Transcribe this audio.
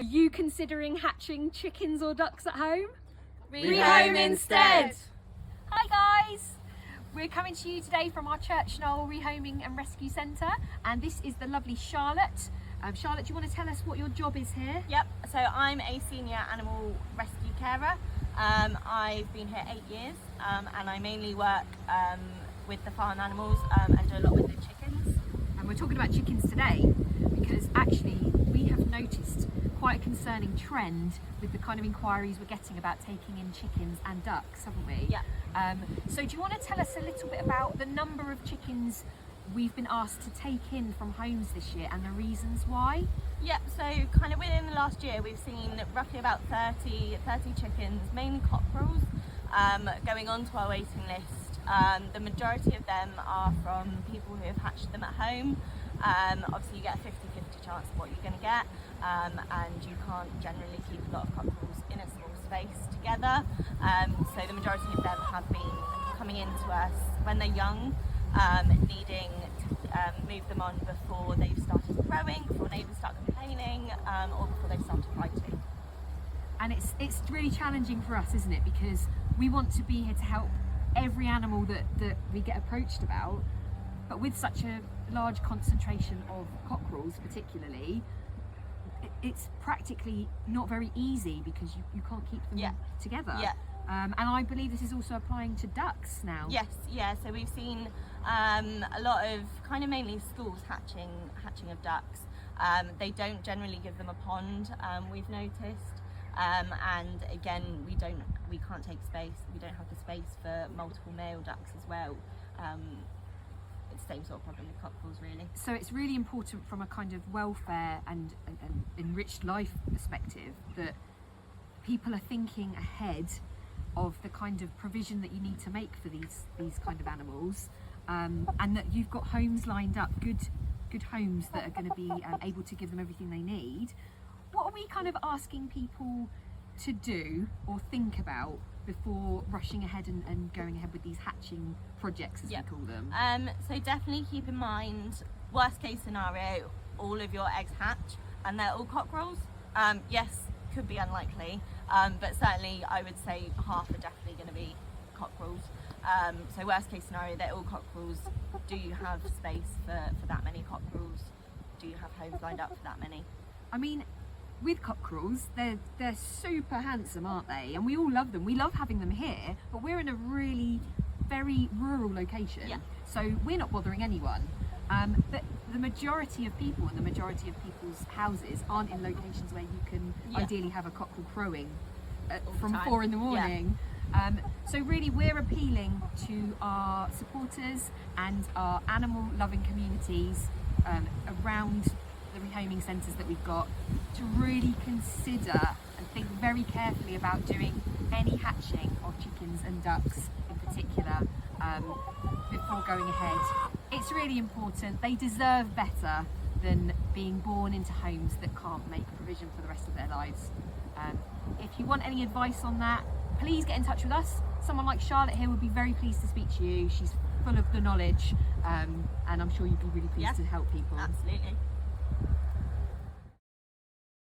Are you considering hatching chickens or ducks at home? Rehome instead! Hi guys! We're coming to you today from our Church Knoll Rehoming and Rescue Centre, and this is the lovely Charlotte. Charlotte, do you want to tell us what your job is here? Yep, so I'm a senior animal rescue carer. I've been here 8 years and I mainly work with the farm animals and do a lot with the chickens. And we're talking about chickens today because actually we have noticed quite a concerning trend with the kind of inquiries we're getting about taking in chickens and ducks, haven't we? Yeah. So do you want to tell us a little bit about the number of chickens we've been asked to take in from homes this year and the reasons why? Yep, so kind of within the last year we've seen roughly about 30 chickens, mainly cockerels, going onto our waiting list. The majority of them are from people who have hatched them at home. Obviously you get a 50-50 chance of what you're going to get, and you can't generally keep a lot of cockerels in a small space together. So the majority of them have been coming into us when they're young, needing to move them on before they've started growing, before neighbours start complaining, or before they've started fighting. And it's really challenging for us, isn't it? Because we want to be here to help every animal that we get approached about, but with such a large concentration of cockerels particularly, it's practically not very easy because you can't keep them together. Yeah. And I believe this is also applying to ducks now. Yes, yeah, so we've seen a lot of kind of mainly schools hatching of ducks. They don't generally give them a pond, we've noticed. And again, we can't take space. We don't have the space for multiple male ducks as well. It's the same sort of problem with cockerels, really. So it's really important from a kind of welfare and enriched life perspective that people are thinking ahead of the kind of provision that you need to make for these kind of animals, and that you've got homes lined up, good homes that are going to be able to give them everything they need. What are we kind of asking people to do or think about before rushing ahead and going ahead with these hatching projects, as we call them? So definitely keep in mind, worst case scenario, all of your eggs hatch and they're all cockerels. Yes, could be unlikely, but certainly I would say half are definitely going to be cockerels. So worst case scenario, they're all cockerels. Do you have space for that many cockerels? Do you have homes lined up for that many? I mean, with cockerels, they're super handsome, aren't they? And we all love them. We love having them here, but we're in a really very rural location, so we're not bothering anyone. But the majority of people and the majority of people's houses aren't in locations where you can ideally have a cockerel crowing from 4 in the morning. So really we're appealing to our supporters and our animal loving communities around the rehoming centres that we've got to really consider and think very carefully about doing any hatching of chickens and ducks in particular before going ahead. It's really important. They deserve better than being born into homes that can't make provision for the rest of their lives. If you want any advice on that, please get in touch with us. Someone like Charlotte here would be very pleased to speak to you. She's full of the knowledge, and I'm sure you'd be really pleased to help people. Absolutely.